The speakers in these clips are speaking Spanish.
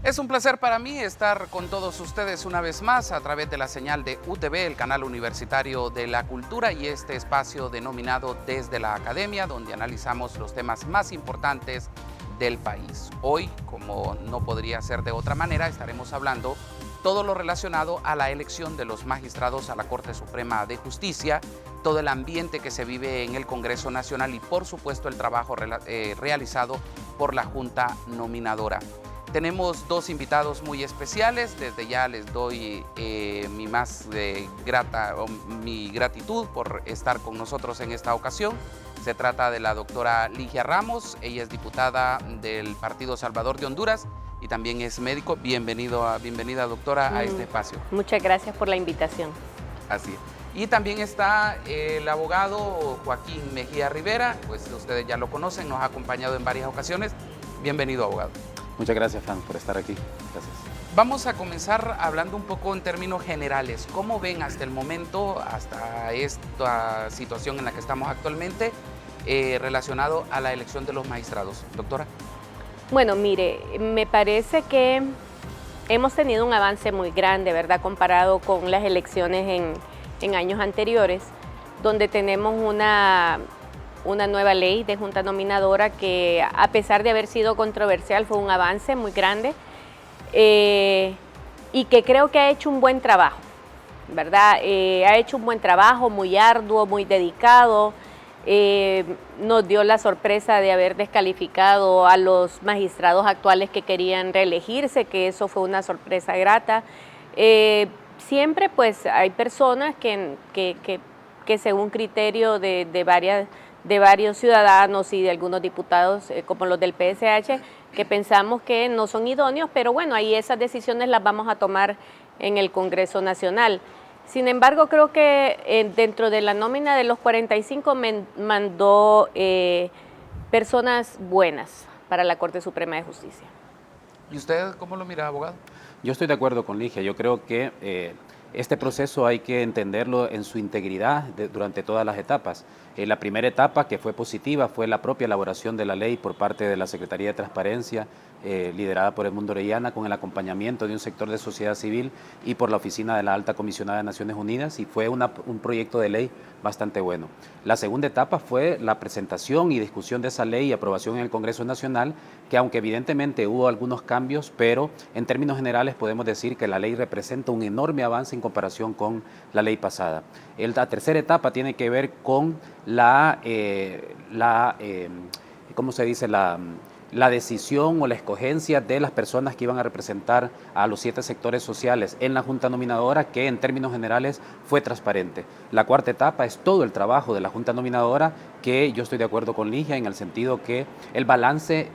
Es un placer para mí estar con todos ustedes una vez más a través de la señal de UTV, el canal universitario de la cultura, y este espacio denominado Desde la Academia, donde analizamos los temas más importantes del país. Hoy, como no podría ser de otra manera, estaremos hablando todo lo relacionado a la elección de los magistrados a la Corte Suprema de Justicia, todo el ambiente que se vive en el Congreso Nacional y, por supuesto, el trabajo realizado por la Junta Nominadora. Tenemos dos invitados muy especiales. Desde ya les doy mi gratitud por estar con nosotros en esta ocasión. Se trata de la doctora Ligia Ramos. Ella es diputada del Partido Salvador de Honduras y también es médico. Bienvenida, doctora, a este espacio. Muchas gracias por la invitación. Así es. Y también está el abogado Joaquín Mejía Rivera, pues ustedes ya lo conocen, nos ha acompañado en varias ocasiones. Bienvenido, abogado. Muchas gracias, Fran, por estar aquí. Gracias. Vamos a comenzar hablando un poco en términos generales. ¿Cómo ven hasta el momento, hasta esta situación en la que estamos actualmente, relacionado a la elección de los magistrados? Doctora. Bueno, mire, me parece que hemos tenido un avance muy grande, ¿verdad?, comparado con las elecciones en años anteriores, donde tenemos una nueva ley de Junta Nominadora que, a pesar de haber sido controversial, fue un avance muy grande y que creo que ha hecho un buen trabajo, ¿verdad? Ha hecho un buen trabajo, muy arduo, muy dedicado. Nos dio la sorpresa de haber descalificado a los magistrados actuales que querían reelegirse, que eso fue una sorpresa grata. Siempre pues hay personas que según criterio de varios ciudadanos y de algunos diputados, como los del PSH, que pensamos que no son idóneos, pero bueno, ahí esas decisiones las vamos a tomar en el Congreso Nacional. Sin embargo, creo que dentro de la nómina de los 45 mandó personas buenas para la Corte Suprema de Justicia. ¿Y usted cómo lo mira, abogado? Yo estoy de acuerdo con Ligia. Yo creo que este proceso hay que entenderlo en su integridad durante todas las etapas. La primera etapa, que fue positiva, fue la propia elaboración de la ley por parte de la Secretaría de Transparencia, liderada por Edmundo Orellana, con el acompañamiento de un sector de sociedad civil y por la Oficina de la Alta Comisionada de Naciones Unidas, y fue un proyecto de ley bastante bueno. La segunda etapa fue la presentación y discusión de esa ley y aprobación en el Congreso Nacional, que aunque evidentemente hubo algunos cambios, pero en términos generales podemos decir que la ley representa un enorme avance en comparación con la ley pasada. La tercera etapa tiene que ver con ¿cómo se dice?, la decisión o la escogencia de las personas que iban a representar a los 7 sectores sociales en la Junta Nominadora, que en términos generales fue transparente. La cuarta etapa es todo el trabajo de la Junta Nominadora, que yo estoy de acuerdo con Ligia en el sentido que el balance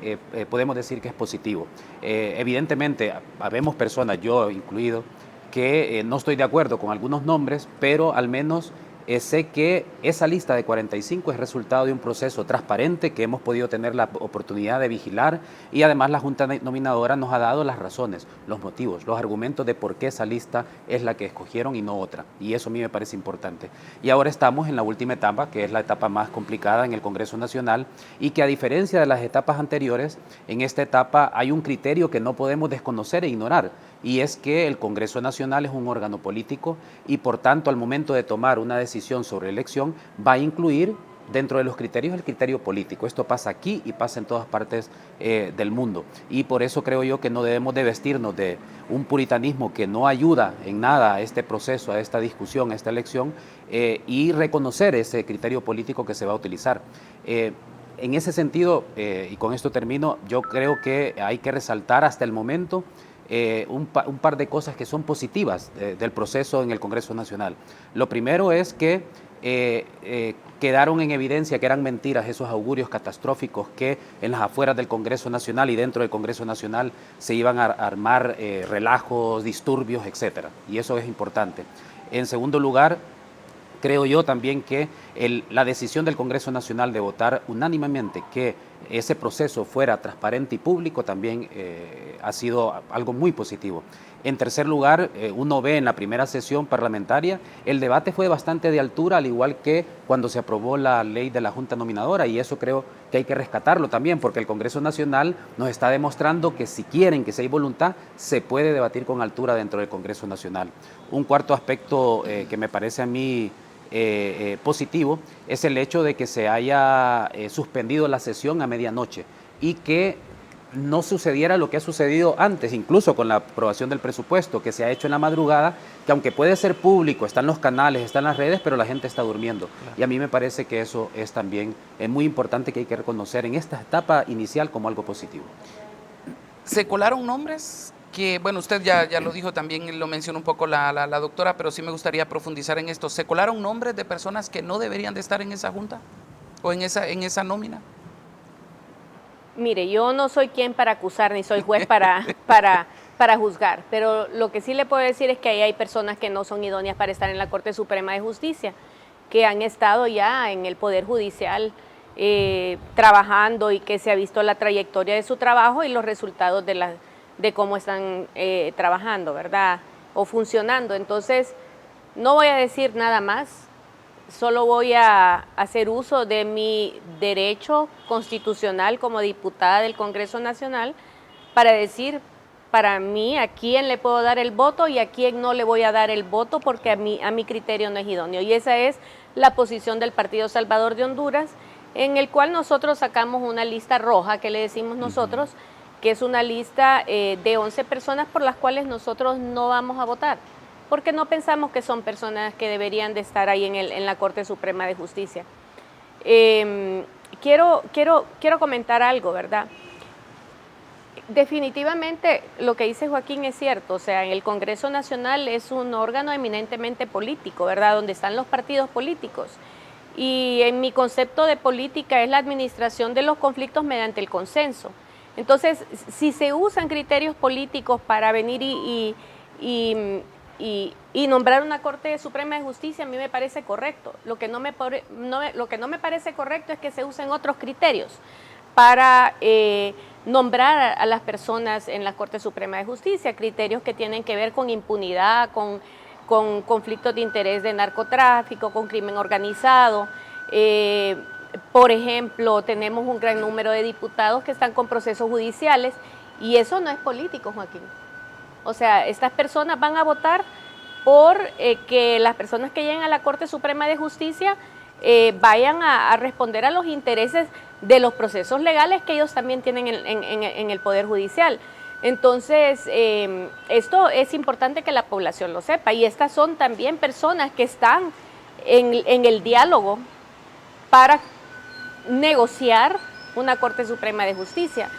podemos decir que es positivo. Evidentemente, habemos personas, yo incluido, que no estoy de acuerdo con algunos nombres, pero al menos sé que esa lista de 45 es resultado de un proceso transparente que hemos podido tener la oportunidad de vigilar, y además la Junta Nominadora nos ha dado las razones, los motivos, los argumentos de por qué esa lista es la que escogieron y no otra, y eso a mí me parece importante. Y ahora estamos en la última etapa, que es la etapa más complicada en el Congreso Nacional, y que, a diferencia de las etapas anteriores, en esta etapa hay un criterio que no podemos desconocer e ignorar, y es que el Congreso Nacional es un órgano político y, por tanto, al momento de tomar una decisión sobre elección, va a incluir dentro de los criterios el criterio político. Esto pasa aquí y pasa en todas partes del mundo, y por eso creo yo que no debemos de vestirnos de un puritanismo que no ayuda en nada a este proceso, a esta discusión, a esta elección, y reconocer ese criterio político que se va a utilizar. En ese sentido, y con esto termino, yo creo que hay que resaltar hasta el momento un par de cosas que son positivas del proceso en el Congreso Nacional. Lo primero es que quedaron en evidencia que eran mentiras esos augurios catastróficos que en las afueras del Congreso Nacional y dentro del Congreso Nacional se iban a armar relajos, disturbios, etcétera, y eso es importante. En segundo lugar, creo yo también que la decisión del Congreso Nacional de votar unánimemente que ese proceso fuera transparente y público también ha sido algo muy positivo. En tercer lugar, uno ve en la primera sesión parlamentaria, el debate fue bastante de altura, al igual que cuando se aprobó la ley de la Junta Nominadora, y eso creo que hay que rescatarlo también, porque el Congreso Nacional nos está demostrando que si quieren, que si hay voluntad, se puede debatir con altura dentro del Congreso Nacional. Un cuarto aspecto que me parece a mí positivo es el hecho de que se haya suspendido la sesión a medianoche y que no sucediera lo que ha sucedido antes, incluso con la aprobación del presupuesto que se ha hecho en la madrugada, que aunque puede ser público, están los canales, están las redes, pero la gente está durmiendo. Claro. Y a mí me parece que eso es también muy importante, que hay que reconocer en esta etapa inicial como algo positivo. ¿Se colaron nombres? Que, bueno, usted ya lo dijo también, lo mencionó un poco la doctora, pero sí me gustaría profundizar en esto. ¿Se colaron nombres de personas que no deberían de estar en esa junta o en esa nómina? Mire, yo no soy quien para acusar, ni soy juez para juzgar, pero lo que sí le puedo decir es que ahí hay personas que no son idóneas para estar en la Corte Suprema de Justicia, que han estado ya en el Poder Judicial trabajando, y que se ha visto la trayectoria de su trabajo y los resultados de cómo están trabajando, ¿verdad? O funcionando. Entonces, no voy a decir nada más. Solo voy a hacer uso de mi derecho constitucional como diputada del Congreso Nacional para decir, para mí, a quién le puedo dar el voto y a quién no le voy a dar el voto, porque a mi criterio no es idóneo. Y esa es la posición del Partido Salvador de Honduras, en el cual nosotros sacamos una lista roja, que le decimos nosotros, que es una lista de 11 personas por las cuales nosotros no vamos a votar, porque no pensamos que son personas que deberían de estar ahí en la Corte Suprema de Justicia. Quiero comentar algo, ¿verdad? Definitivamente lo que dice Joaquín es cierto, o sea, en el Congreso Nacional es un órgano eminentemente político, ¿verdad?, donde están los partidos políticos. Y en mi concepto de política es la administración de los conflictos mediante el consenso. Entonces, si se usan criterios políticos para venir y nombrar una Corte Suprema de Justicia, a mí me parece correcto. Lo que no me parece correcto es que se usen otros criterios para nombrar a las personas en la Corte Suprema de Justicia, criterios que tienen que ver con impunidad, con conflictos de interés de narcotráfico, con crimen organizado. Por ejemplo, tenemos un gran número de diputados que están con procesos judiciales, y eso no es político, Joaquín. O sea, estas personas van a votar por que las personas que lleguen a la Corte Suprema de Justicia vayan a responder a los intereses de los procesos legales que ellos también tienen en el Poder Judicial. Entonces, esto es importante que la población lo sepa, y estas son también personas que están en el diálogo para negociar una Corte Suprema de Justicia.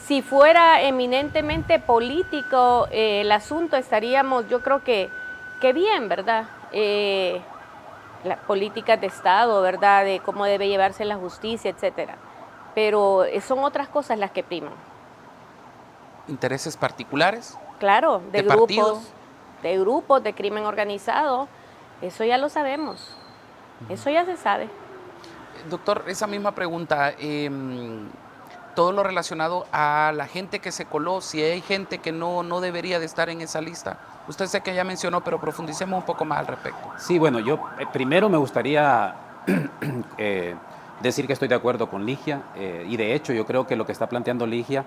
Si fuera eminentemente político el asunto, estaríamos, yo creo que bien, ¿verdad? Las políticas de Estado, ¿verdad?, de cómo debe llevarse la justicia, etcétera. Pero son otras cosas las que priman. ¿Intereses particulares? Claro, de grupos, de crimen organizado, eso ya lo sabemos, eso ya se sabe. Doctor, esa misma pregunta, todo lo relacionado a la gente que se coló, si hay gente que no debería de estar en esa lista. Usted sé que ya mencionó, pero profundicemos un poco más al respecto. Sí, bueno, yo primero me gustaría decir que estoy de acuerdo con Ligia, y de hecho yo creo que lo que está planteando Ligia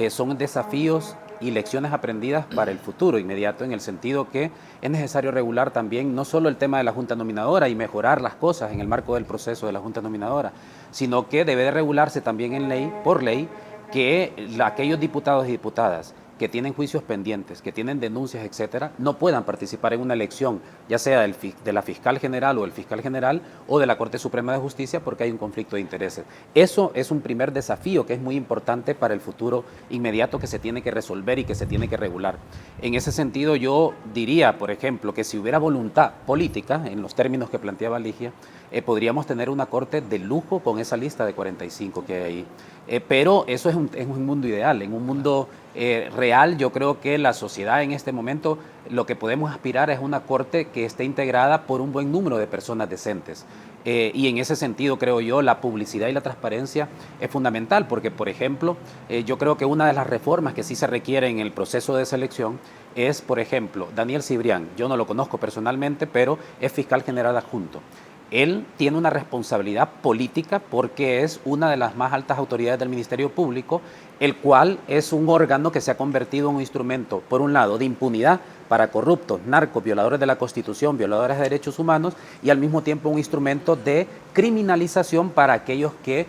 son desafíos y lecciones aprendidas para el futuro inmediato, en el sentido que es necesario regular también no solo el tema de la Junta Nominadora y mejorar las cosas en el marco del proceso de la Junta Nominadora, sino que debe de regularse también en ley, por ley, que aquellos diputados y diputadas que tienen juicios pendientes, que tienen denuncias, etcétera, no puedan participar en una elección, ya sea de la fiscal general o el fiscal general o de la Corte Suprema de Justicia, porque hay un conflicto de intereses. Eso es un primer desafío que es muy importante para el futuro inmediato, que se tiene que resolver y que se tiene que regular. En ese sentido, yo diría, por ejemplo, que si hubiera voluntad política, en los términos que planteaba Ligia, podríamos tener una corte de lujo con esa lista de 45 que hay ahí. Pero eso es un mundo ideal. En un mundo real, yo creo que la sociedad en este momento, lo que podemos aspirar es una corte que esté integrada por un buen número de personas decentes. Y en ese sentido, creo yo, la publicidad y la transparencia es fundamental, porque, por ejemplo, yo creo que una de las reformas que sí se requiere en el proceso de selección es, por ejemplo, Daniel Cibrián. Yo no lo conozco personalmente, pero es fiscal general adjunto. Él tiene una responsabilidad política porque es una de las más altas autoridades del Ministerio Público, el cual es un órgano que se ha convertido en un instrumento, por un lado, de impunidad para corruptos, narcos, violadores de la Constitución, violadores de derechos humanos, y al mismo tiempo un instrumento de criminalización para aquellos que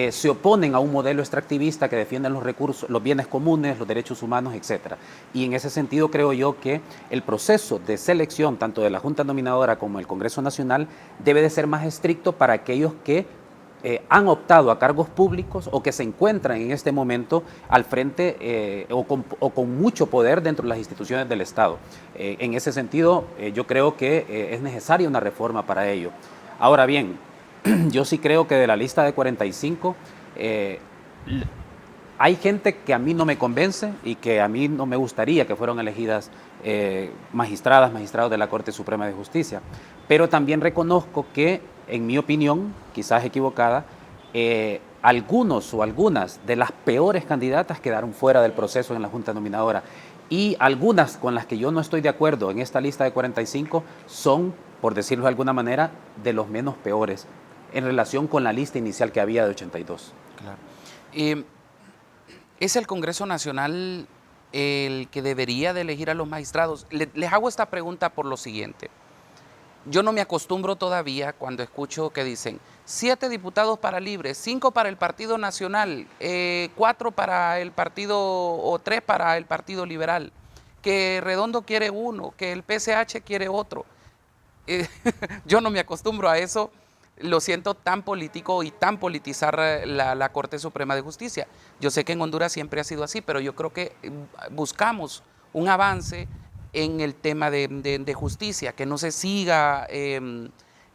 se oponen a un modelo extractivista que defiende los recursos, los bienes comunes, los derechos humanos, etcétera. Y en ese sentido creo yo que el proceso de selección, tanto de la Junta Nominadora como del Congreso Nacional, debe de ser más estricto para aquellos que han optado a cargos públicos o que se encuentran en este momento al frente o con mucho poder dentro de las instituciones del Estado. En ese sentido, yo creo que es necesaria una reforma para ello. Ahora bien, yo sí creo que de la lista de 45 hay gente que a mí no me convence y que a mí no me gustaría que fueran elegidas magistrados de la Corte Suprema de Justicia. Pero también reconozco que, en mi opinión, quizás equivocada, algunos o algunas de las peores candidatas quedaron fuera del proceso en la Junta Nominadora. Y algunas con las que yo no estoy de acuerdo en esta lista de 45 son, por decirlo de alguna manera, de los menos peores en relación con la lista inicial que había de 82. Claro. ¿Es el Congreso Nacional el que debería de elegir a los magistrados? Les hago esta pregunta por lo siguiente. Yo no me acostumbro todavía cuando escucho que dicen 7 diputados para Libre, 5 para el Partido Nacional, 4 para el Partido o 3 para el Partido Liberal, que Redondo quiere uno, que el PCH quiere otro. Yo no me acostumbro a eso. Lo siento tan político y tan politizar la Corte Suprema de Justicia. Yo sé que en Honduras siempre ha sido así, pero yo creo que buscamos un avance en el tema de justicia, que no se siga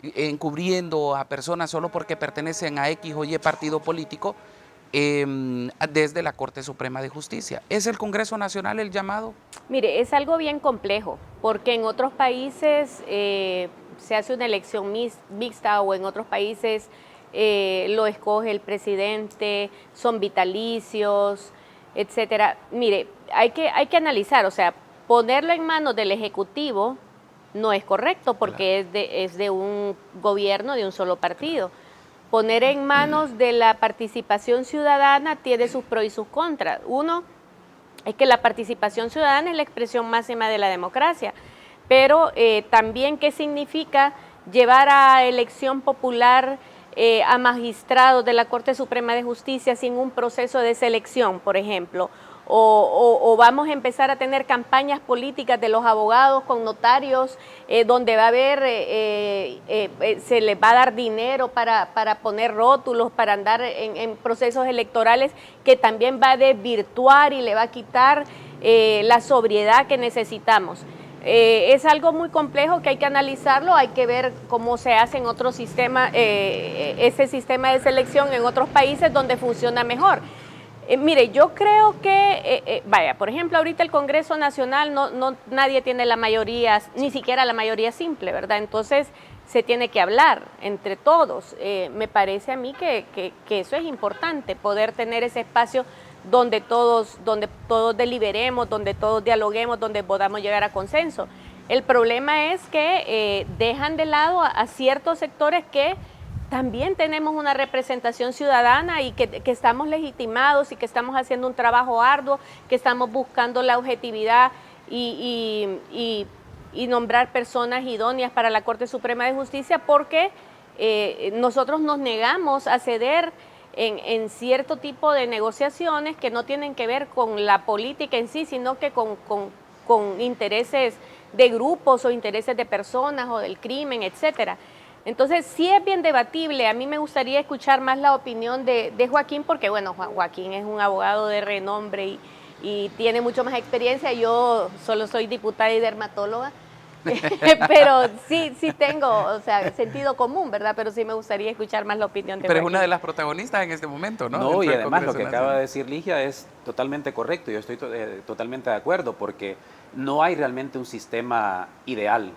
encubriendo a personas solo porque pertenecen a X o Y partido político desde la Corte Suprema de Justicia. ¿Es el Congreso Nacional el llamado? Mire, es algo bien complejo, porque en otros países se hace una elección mixta o en otros países lo escoge el presidente, son vitalicios, etcétera. Mire, hay que analizar, o sea, ponerlo en manos del Ejecutivo no es correcto porque es de un gobierno de un solo partido. Poner en manos de la participación ciudadana tiene sus pros y sus contras. Uno es que la participación ciudadana es la expresión máxima de la democracia, pero también qué significa llevar a elección popular a magistrados de la Corte Suprema de Justicia sin un proceso de selección, por ejemplo, o vamos a empezar a tener campañas políticas de los abogados con notarios donde va a haber, se les va a dar dinero para poner rótulos, para andar en procesos electorales, que también va a desvirtuar y le va a quitar la sobriedad que necesitamos. Es algo muy complejo que hay que analizarlo, hay que ver cómo se hace en otros sistemas, ese sistema de selección en otros países donde funciona mejor. Mire, yo creo que, vaya, por ejemplo, ahorita el Congreso Nacional, nadie tiene la mayoría, ni siquiera la mayoría simple, ¿verdad? Entonces, se tiene que hablar entre todos. Me parece a mí que eso es importante, poder tener ese espacio donde todos deliberemos, donde todos dialoguemos, donde podamos llegar a consenso. El problema es que dejan de lado a ciertos sectores que también tenemos una representación ciudadana y que estamos legitimados y que estamos haciendo un trabajo arduo, que estamos buscando la objetividad y nombrar personas idóneas para la Corte Suprema de Justicia, porque nosotros nos negamos a ceder en cierto tipo de negociaciones que no tienen que ver con la política en sí, sino que con intereses de grupos o intereses de personas o del crimen, etcétera. Entonces, sí es bien debatible. A mí me gustaría escuchar más la opinión de Joaquín, porque, bueno, Joaquín es un abogado de renombre y tiene mucho más experiencia. Yo solo soy diputada y dermatóloga, pero sí tengo, o sea, sentido común, ¿verdad? Pero sí me gustaría escuchar más la opinión de Joaquín. Pero es una de las protagonistas en este momento, ¿no? No, y además lo que acaba de decir Ligia es totalmente correcto. Yo estoy totalmente de acuerdo, porque no hay realmente un sistema ideal.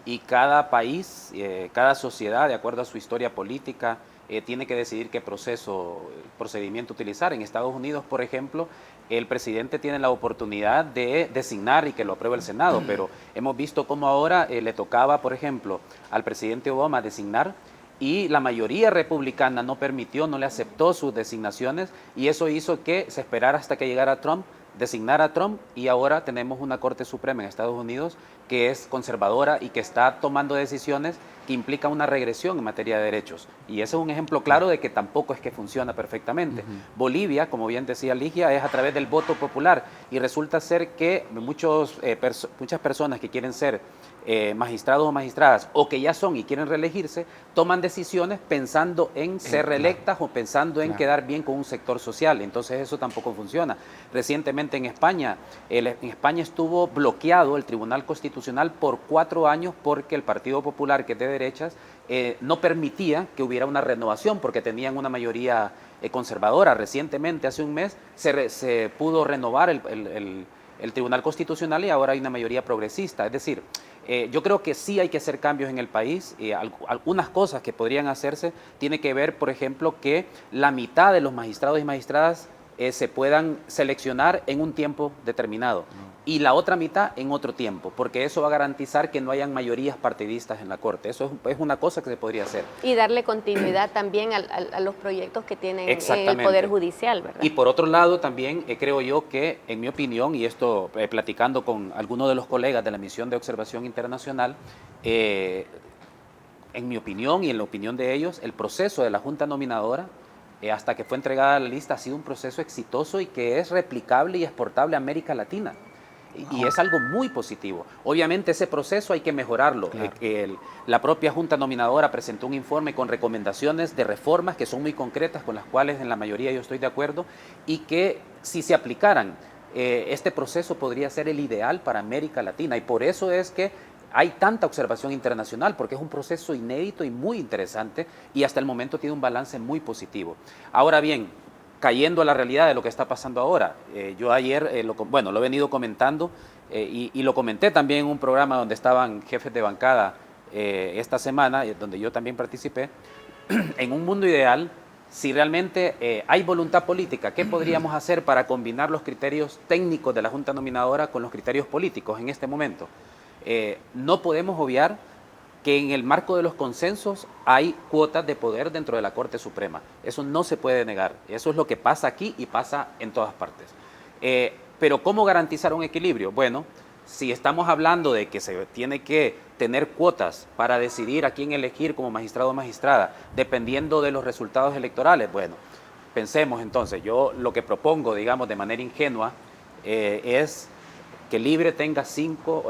y cada país, cada sociedad, de acuerdo a su historia política, tiene que decidir qué procedimiento utilizar. En Estados Unidos, por ejemplo, el presidente tiene la oportunidad de designar y que lo apruebe el Senado, pero hemos visto cómo ahora le tocaba, por ejemplo, al presidente Obama designar, y la mayoría republicana no permitió, no le aceptó sus designaciones, y eso hizo que se esperara hasta que llegara Trump, designar a Trump, y ahora tenemos una Corte Suprema en Estados Unidos que es conservadora y que está tomando decisiones que implican una regresión en materia de derechos. Y ese es un ejemplo claro de que tampoco es que funciona perfectamente. Bolivia, como bien decía Ligia, es a través del voto popular, y resulta ser que muchas personas que quieren ser magistrados o magistradas, o que ya son y quieren reelegirse, toman decisiones pensando en ser reelectas o pensando en quedar bien con un sector social. Entonces eso tampoco funciona. Recientemente en España estuvo bloqueado el Tribunal Constitucional por 4 años porque el Partido Popular, que es de derechas, no permitía que hubiera una renovación porque tenían una mayoría conservadora. Recientemente, hace un mes, se pudo renovar el Tribunal Constitucional y ahora hay una mayoría progresista. Es decir, yo creo que sí hay que hacer cambios en el país. Algunas cosas que podrían hacerse tiene que ver, por ejemplo, que la mitad de los magistrados y magistradas se puedan seleccionar en un tiempo determinado y la otra mitad en otro tiempo, porque eso va a garantizar que no hayan mayorías partidistas en la Corte. Eso es una cosa que se podría hacer. Y darle continuidad también a los proyectos que tienen el Poder Judicial, ¿verdad? Y por otro lado también creo yo que, en mi opinión, y esto platicando con algunos de los colegas de la Misión de Observación Internacional, en mi opinión y en la opinión de ellos, el proceso de la Junta Nominadora hasta que fue entregada la lista ha sido un proceso exitoso y que es replicable y exportable a América Latina. Y es algo muy positivo. Obviamente ese proceso hay que mejorarlo. Claro. La propia Junta Nominadora presentó un informe con recomendaciones de reformas que son muy concretas, con las cuales en la mayoría yo estoy de acuerdo, y que si se aplicaran, este proceso podría ser el ideal para América Latina. Y por eso es que hay tanta observación internacional, porque es un proceso inédito y muy interesante, y hasta el momento tiene un balance muy positivo. Ahora bien, cayendo a la realidad de lo que está pasando ahora, yo ayer, lo he venido comentando y lo comenté también en un programa donde estaban jefes de bancada esta semana, donde yo también participé. En un mundo ideal, si realmente hay voluntad política, ¿qué podríamos hacer para combinar los criterios técnicos de la Junta Nominadora con los criterios políticos en este momento? No podemos obviar que en el marco de los consensos hay cuotas de poder dentro de la Corte Suprema. Eso no se puede negar. Eso es lo que pasa aquí y pasa en todas partes. Pero ¿cómo garantizar un equilibrio? Bueno, si estamos hablando de que se tiene que tener cuotas para decidir a quién elegir como magistrado o magistrada, dependiendo de los resultados electorales, bueno, pensemos entonces, yo lo que propongo, digamos, de manera ingenua, es que Libre tenga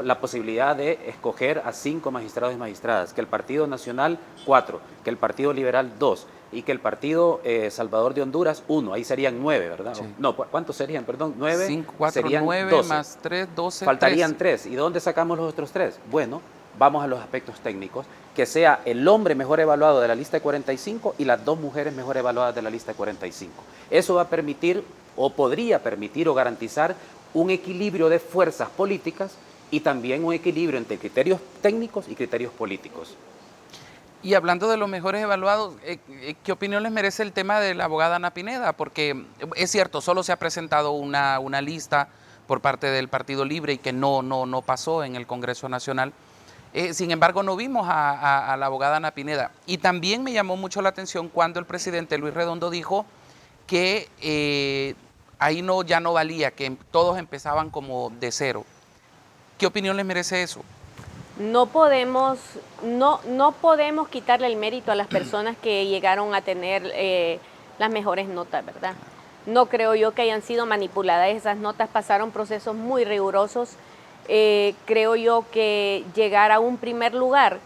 la posibilidad de escoger a 5 magistrados y magistradas, que el Partido Nacional 4, que el Partido Liberal 2 y que el Partido Salvador de Honduras 1, ahí serían 9, ¿verdad? Sí. No, ¿cuántos serían? Perdón, 9. 5, 4, serían 9 12. más 3, 12, Faltarían 3. ¿Y de dónde sacamos los otros 3? Bueno, vamos a los aspectos técnicos, que sea el hombre mejor evaluado de la lista de 45 y las 2 mujeres mejor evaluadas de la lista de 45. Eso va a permitir, o podría permitir, o garantizar un equilibrio de fuerzas políticas y también un equilibrio entre criterios técnicos y criterios políticos. Y hablando de los mejores evaluados, ¿qué opinión les merece el tema de la abogada Ana Pineda? Porque es cierto, solo se ha presentado una lista por parte del Partido Libre y que no pasó en el Congreso Nacional. Sin embargo, no vimos a la abogada Ana Pineda. Y también me llamó mucho la atención cuando el presidente Luis Redondo dijo que ahí ya no valía, que todos empezaban como de cero. ¿Qué opinión les merece eso? No podemos quitarle el mérito a las personas que llegaron a tener las mejores notas, ¿verdad? No creo yo que hayan sido manipuladas esas notas, pasaron procesos muy rigurosos. Creo yo que llegar a un primer lugar,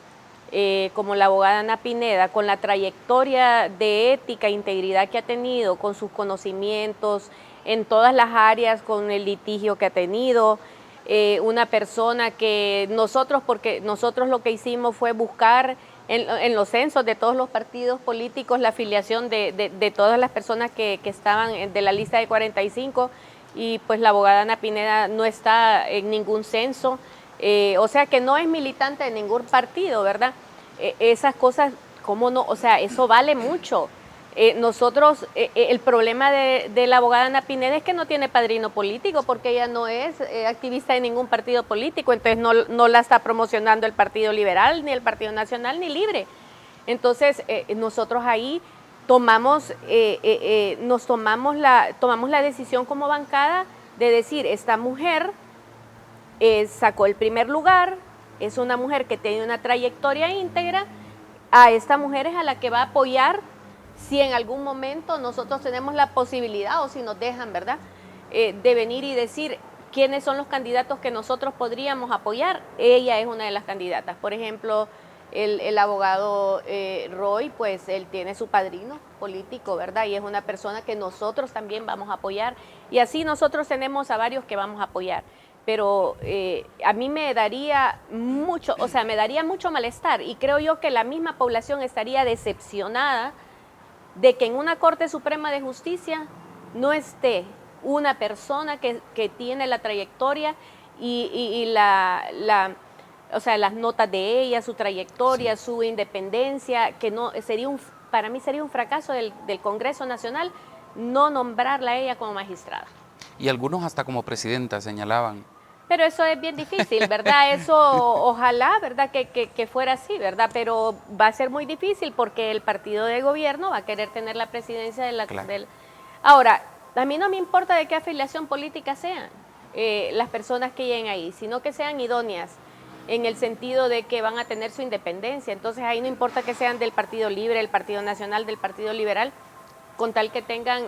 como la abogada Ana Pineda, con la trayectoria de ética e integridad que ha tenido, con sus conocimientos en todas las áreas, con el litigio que ha tenido, una persona que porque nosotros lo que hicimos fue buscar en los censos de todos los partidos políticos la afiliación de todas las personas que estaban de la lista de 45, y pues la abogada Ana Pineda no está en ningún censo. O sea que no es militante de ningún partido, ¿verdad? Esas cosas, ¿cómo no? O sea, eso vale mucho. Nosotros, el problema de la abogada Ana Pineda es que no tiene padrino político porque ella no es activista de ningún partido político, entonces no la está promocionando el Partido Liberal, ni el Partido Nacional, ni Libre. Entonces, nosotros ahí tomamos la decisión como bancada de decir, esta mujer sacó el primer lugar, es una mujer que tiene una trayectoria íntegra, a esta mujer es a la que va a apoyar si en algún momento nosotros tenemos la posibilidad o si nos dejan, ¿verdad?, de venir y decir quiénes son los candidatos que nosotros podríamos apoyar. Ella es una de las candidatas. Por ejemplo, el abogado Roy, pues él tiene su padrino político, ¿verdad? Y es una persona que nosotros también vamos a apoyar. Y así nosotros tenemos a varios que vamos a apoyar. Pero a mí me daría mucho malestar, y creo yo que la misma población estaría decepcionada de que en una Corte Suprema de Justicia no esté una persona que tiene la trayectoria y las notas de ella, su trayectoria, sí, su independencia, que no para mí sería un fracaso del Congreso Nacional no nombrarla a ella como magistrada. Y algunos hasta como presidenta señalaban. Pero eso es bien difícil, ¿verdad? Eso ojalá, ¿verdad?, que fuera así, ¿verdad? Pero va a ser muy difícil porque el partido de gobierno va a querer tener la presidencia de la... Claro. Ahora, a mí no me importa de qué afiliación política sean las personas que lleguen ahí, sino que sean idóneas en el sentido de que van a tener su independencia. Entonces ahí no importa que sean del Partido Libre, del Partido Nacional, del Partido Liberal, con tal que tengan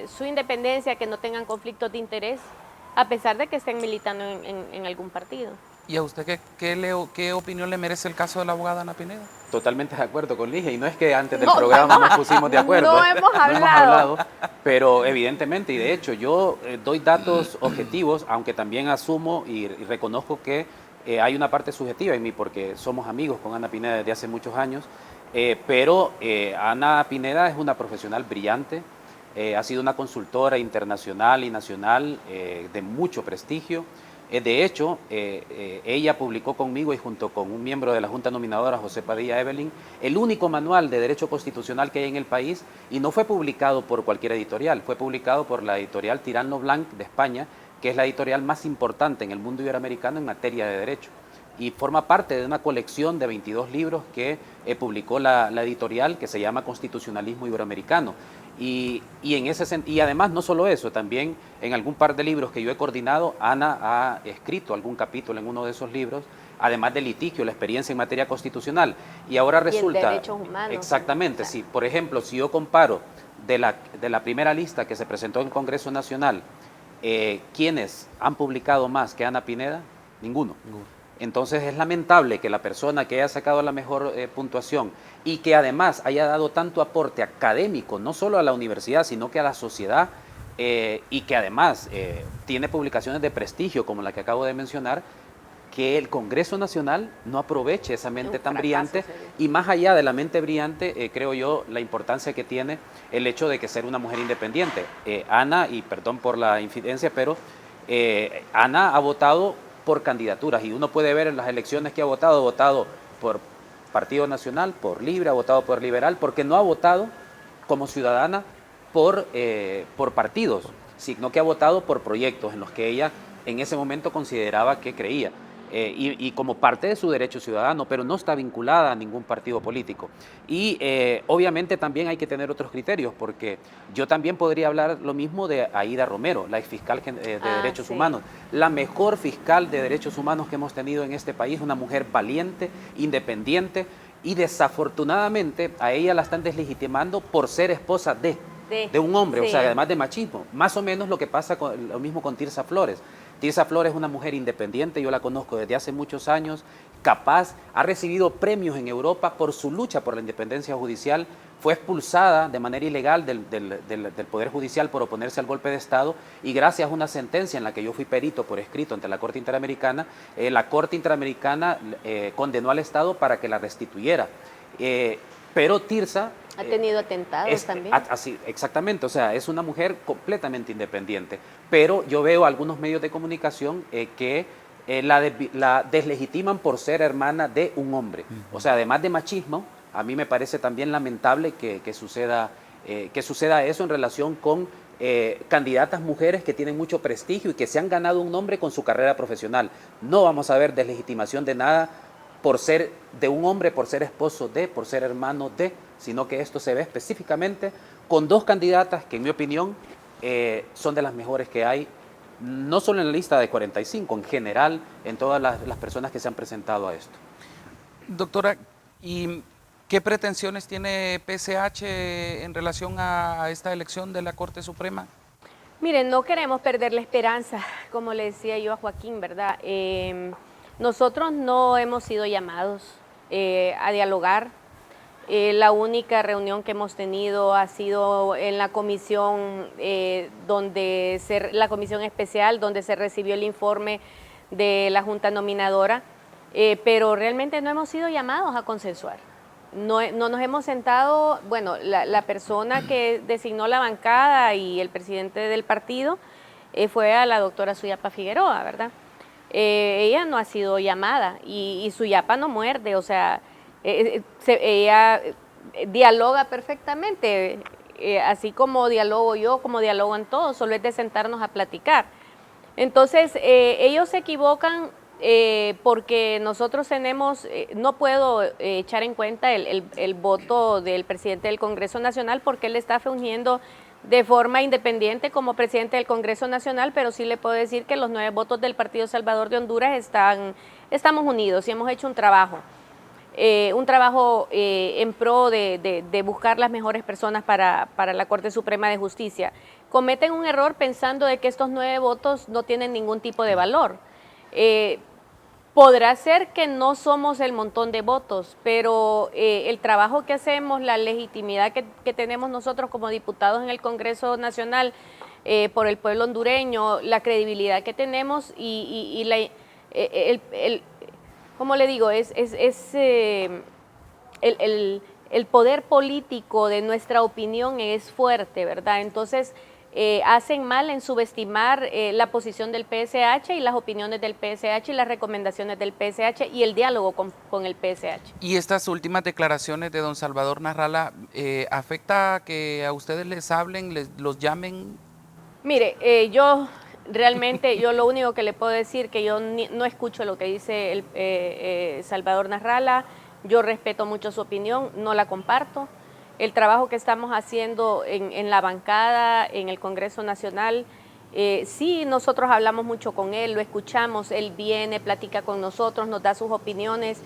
su independencia, que no tengan conflictos de interés, a pesar de que estén militando en algún partido. ¿Y a usted qué opinión le merece el caso de la abogada Ana Pineda? Totalmente de acuerdo con Ligia, y no es que antes del programa nos pusimos de acuerdo. No hemos hablado. Pero evidentemente, y de hecho yo doy datos objetivos, aunque también asumo y reconozco que hay una parte subjetiva en mí, porque somos amigos con Ana Pineda desde hace muchos años, pero Ana Pineda es una profesional brillante, ha sido una consultora internacional y nacional de mucho prestigio. De hecho, ella publicó conmigo y junto con un miembro de la Junta Nominadora, José Padilla Evelyn, el único manual de derecho constitucional que hay en el país, y no fue publicado por cualquier editorial, fue publicado por la editorial Tirano Blanc de España, que es la editorial más importante en el mundo iberoamericano en materia de derecho. Y forma parte de una colección de 22 libros que publicó la editorial, que se llama Constitucionalismo Iberoamericano. Y además no solo eso, también en algún par de libros que yo he coordinado, Ana ha escrito algún capítulo en uno de esos libros, además de litigio, la experiencia en materia constitucional. Y ahora resulta... Y en derechos humanos. Exactamente, sí. Por ejemplo, si yo comparo de la primera lista que se presentó en el Congreso Nacional, ¿quiénes han publicado más que Ana Pineda? Ninguno. Entonces es lamentable que la persona que haya sacado la mejor puntuación y que además haya dado tanto aporte académico, no solo a la universidad, sino que a la sociedad, y que además tiene publicaciones de prestigio como la que acabo de mencionar, que el Congreso Nacional no aproveche esa mente tan brillante. Y más allá de la mente brillante, creo yo, la importancia que tiene el hecho de que ser una mujer independiente. Ana, y perdón por la infidencia, pero Ana ha votado por candidaturas, y uno puede ver en las elecciones que ha votado por Partido Nacional, por Libre, ha votado por Liberal, porque no ha votado como ciudadana por partidos, sino que ha votado por proyectos en los que ella en ese momento consideraba que creía. Y como parte de su derecho ciudadano, pero no está vinculada a ningún partido político. Y obviamente también hay que tener otros criterios, porque yo también podría hablar lo mismo de Aída Romero, la exfiscal de Derechos Humanos, la mejor fiscal de Derechos Humanos que hemos tenido en este país, una mujer valiente, independiente, y desafortunadamente a ella la están deslegitimando por ser esposa de un hombre, sí. O sea, además de machismo. Más o menos lo que pasa lo mismo con Tirsa Flores. Tirsa Flores es una mujer independiente, yo la conozco desde hace muchos años, capaz, ha recibido premios en Europa por su lucha por la independencia judicial, fue expulsada de manera ilegal del Poder Judicial por oponerse al golpe de Estado, y gracias a una sentencia en la que yo fui perito por escrito ante la Corte Interamericana, la Corte Interamericana condenó al Estado para que la restituyera. Pero Tirsa... Ha tenido atentados también. Así, exactamente, o sea, es una mujer completamente independiente. Pero yo veo algunos medios de comunicación que la deslegitiman por ser hermana de un hombre. O sea, además de machismo, a mí me parece también lamentable que suceda eso en relación con candidatas mujeres que tienen mucho prestigio y que se han ganado un nombre con su carrera profesional. No vamos a ver deslegitimación de nada por ser de un hombre, por ser esposo de, por ser hermano de, sino que esto se ve específicamente con dos candidatas que en mi opinión son de las mejores que hay, no solo en la lista de 45, en general en todas las personas que se han presentado a esto. Doctora, ¿y qué pretensiones tiene PSH en relación a esta elección de la Corte Suprema? Miren, no queremos perder la esperanza, como le decía yo a Joaquín, ¿verdad? Nosotros no hemos sido llamados a dialogar. La única reunión que hemos tenido ha sido en la comisión, la comisión especial, donde se recibió el informe de la Junta Nominadora, pero realmente no hemos sido llamados a consensuar. No nos hemos sentado, bueno, la persona que designó la bancada y el presidente del partido fue a la doctora Suyapa Figueroa, ¿verdad? Ella no ha sido llamada y Suyapa no muerde, o sea, ella dialoga perfectamente, así como dialogo yo, como dialogan todos, solo es de sentarnos a platicar. Entonces, ellos se equivocan porque nosotros tenemos, no puedo echar en cuenta el voto del presidente del Congreso Nacional porque él está fungiendo de forma independiente como presidente del Congreso Nacional, pero sí le puedo decir que los 9 votos del Partido Salvador de Honduras estamos unidos y hemos hecho un trabajo en pro de buscar las mejores personas para la Corte Suprema de Justicia. Cometen un error pensando de que estos 9 votos no tienen ningún tipo de valor. Podrá ser que no somos el montón de votos, pero el trabajo que hacemos, la legitimidad que tenemos nosotros como diputados en el Congreso Nacional por el pueblo hondureño, la credibilidad que tenemos ¿cómo le digo? El poder político de nuestra opinión es fuerte, ¿verdad? Entonces, hacen mal en subestimar la posición del PSH y las opiniones del PSH y las recomendaciones del PSH y el diálogo con el PSH. ¿Y estas últimas declaraciones de don Salvador Narrala afecta a que a ustedes les hablen, los llamen? Mire, yo lo único que le puedo decir que yo no escucho lo que dice el Salvador Narrala, yo respeto mucho su opinión, no la comparto. El trabajo que estamos haciendo en la bancada, en el Congreso Nacional, sí, nosotros hablamos mucho con él, lo escuchamos, él viene, platica con nosotros, nos da sus opiniones,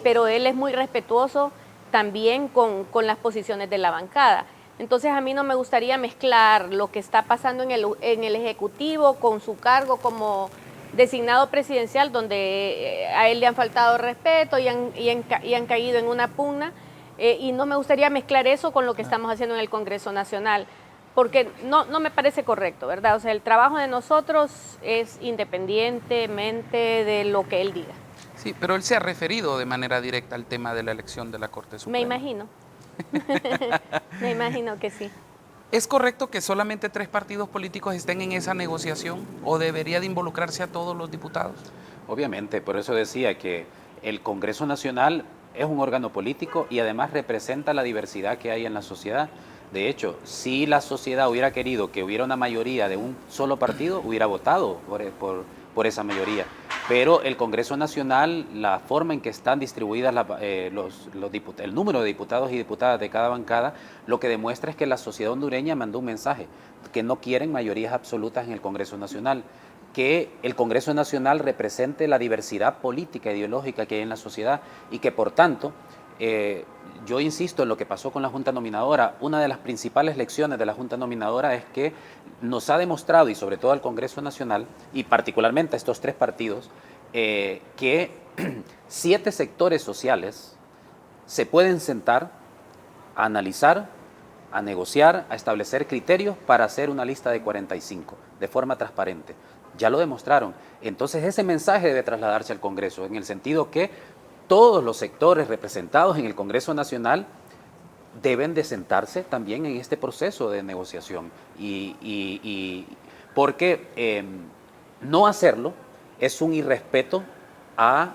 pero él es muy respetuoso también con las posiciones de la bancada. Entonces a mí no me gustaría mezclar lo que está pasando en el Ejecutivo con su cargo como designado presidencial, donde a él le han faltado respeto y han caído en una pugna, y no me gustaría mezclar eso con lo que estamos haciendo en el Congreso Nacional, porque no me parece correcto, ¿verdad? O sea, el trabajo de nosotros es independientemente de lo que él diga. Sí, pero él se ha referido de manera directa al tema de la elección de la Corte Suprema. Me imagino. Me imagino que sí. ¿Es correcto que solamente 3 partidos políticos estén en esa negociación o debería de involucrarse a todos los diputados? Obviamente, por eso decía que el Congreso Nacional es un órgano político y además representa la diversidad que hay en la sociedad. De hecho, si la sociedad hubiera querido que hubiera una mayoría de un solo partido, hubiera votado por esa mayoría. Pero el Congreso Nacional, la forma en que están distribuidas el número de diputados y diputadas de cada bancada, lo que demuestra es que la sociedad hondureña mandó un mensaje, que no quieren mayorías absolutas en el Congreso Nacional, que el Congreso Nacional represente la diversidad política e ideológica que hay en la sociedad y que por tanto, yo insisto en lo que pasó con la Junta Nominadora. Una de las principales lecciones de la Junta Nominadora es que nos ha demostrado, y sobre todo al Congreso Nacional, y particularmente a estos 3 partidos, que 7 sectores sociales se pueden sentar a analizar, a negociar, a establecer criterios para hacer una lista de 45 de forma transparente. Ya lo demostraron. Entonces ese mensaje debe trasladarse al Congreso, en el sentido que todos los sectores representados en el Congreso Nacional deben de sentarse también en este proceso de negociación. Porque no hacerlo es un irrespeto a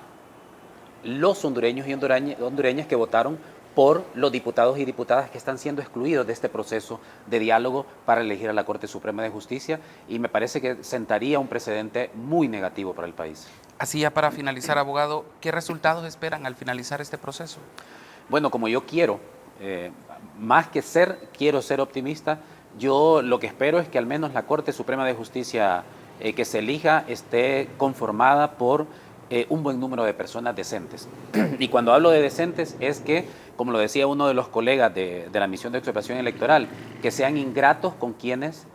los hondureños y hondureñas que votaron por los diputados y diputadas que están siendo excluidos de este proceso de diálogo para elegir a la Corte Suprema de Justicia, y me parece que sentaría un precedente muy negativo para el país. Así ya para finalizar, abogado, ¿qué resultados esperan al finalizar este proceso? Bueno, como yo quiero, más que quiero ser optimista, yo lo que espero es que al menos la Corte Suprema de Justicia que se elija esté conformada por un buen número de personas decentes. Y cuando hablo de decentes es que, como lo decía uno de los colegas de la misión de observación electoral, que sean ingratos con quienes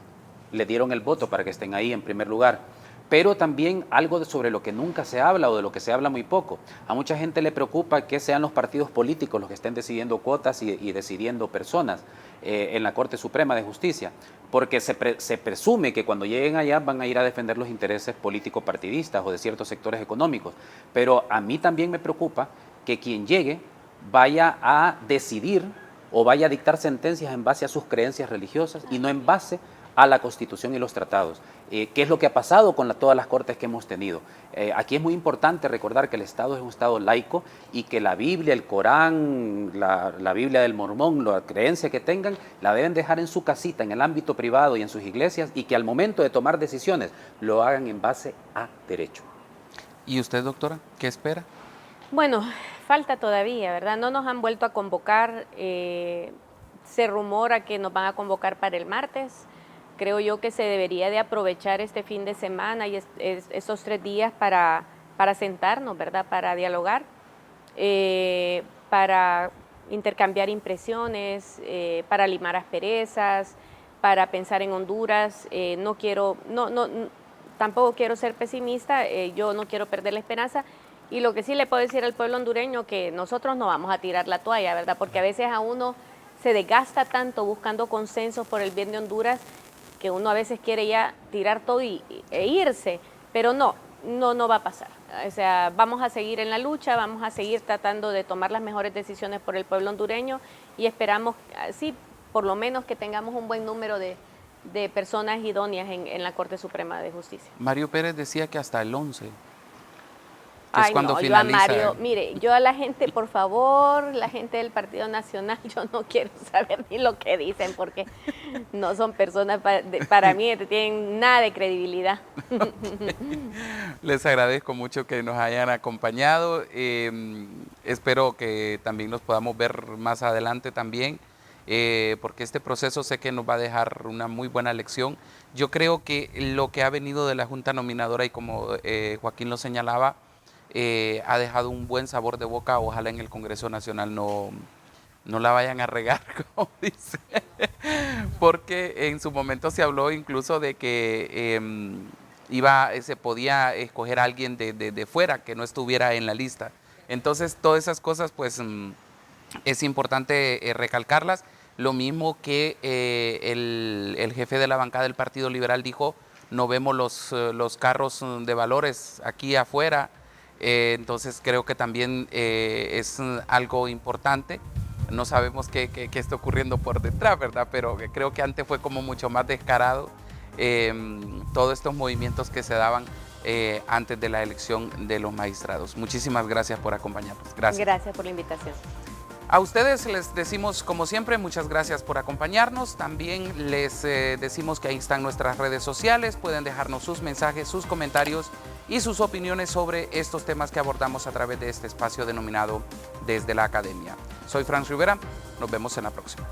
le dieron el voto para que estén ahí en primer lugar. Pero también algo sobre lo que nunca se habla o de lo que se habla muy poco. A mucha gente le preocupa que sean los partidos políticos los que estén decidiendo cuotas y decidiendo personas en la Corte Suprema de Justicia, porque se presume que cuando lleguen allá van a ir a defender los intereses políticos partidistas o de ciertos sectores económicos. Pero a mí también me preocupa que quien llegue vaya a decidir o vaya a dictar sentencias en base a sus creencias religiosas y no en base a la Constitución y los tratados. ¿Qué es lo que ha pasado con todas las cortes que hemos tenido? Aquí es muy importante recordar que el Estado es un Estado laico y que la Biblia, el Corán, la Biblia del Mormón, la creencia que tengan, la deben dejar en su casita, en el ámbito privado y en sus iglesias, y que al momento de tomar decisiones lo hagan en base a derecho. ¿Y usted, doctora, qué espera? Bueno, falta todavía, ¿verdad? No nos han vuelto a convocar, se rumora que nos van a convocar para el martes. Creo yo que se debería de aprovechar este fin de semana y estos 3 días para sentarnos, ¿verdad? Para dialogar, para intercambiar impresiones, para limar asperezas, para pensar en Honduras. Tampoco quiero ser pesimista, yo no quiero perder la esperanza. Y lo que sí le puedo decir al pueblo hondureño, que nosotros no vamos a tirar la toalla, ¿verdad? Porque a veces a uno se desgasta tanto buscando consensos por el bien de Honduras, que uno a veces quiere ya tirar todo e irse, pero no va a pasar. O sea, vamos a seguir en la lucha, vamos a seguir tratando de tomar las mejores decisiones por el pueblo hondureño y esperamos, sí, por lo menos que tengamos un buen número de personas idóneas en la Corte Suprema de Justicia. Mario Pérez decía que hasta el 11. Ay, no, finaliza. Yo a Mario, mire, yo a la gente, por favor, la gente del Partido Nacional, yo no quiero saber ni lo que dicen porque no son personas para mí que tienen nada de credibilidad. Les agradezco mucho que nos hayan acompañado. Espero que también nos podamos ver más adelante también, porque este proceso sé que nos va a dejar una muy buena lección. Yo creo que lo que ha venido de la Junta Nominadora, y como Joaquín lo señalaba, ha dejado un buen sabor de boca. Ojalá en el Congreso Nacional no la vayan a regar, como dice, porque en su momento se habló incluso de que se podía escoger a alguien de fuera que no estuviera en la lista. Entonces todas esas cosas pues es importante recalcarlas. Lo mismo que el jefe de la bancada del Partido Liberal dijo: no vemos los carros de valores aquí afuera. Entonces creo que también es algo importante. No sabemos qué está ocurriendo por detrás, ¿verdad? Pero creo que antes fue como mucho más descarado todos estos movimientos que se daban antes de la elección de los magistrados. Muchísimas gracias por acompañarnos. Gracias. Gracias por la invitación. A ustedes les decimos, como siempre, muchas gracias por acompañarnos. También les decimos que ahí están nuestras redes sociales. Pueden dejarnos sus mensajes, sus comentarios y sus opiniones sobre estos temas que abordamos a través de este espacio denominado Desde la Academia. Soy Franz Rivera. Nos vemos en la próxima.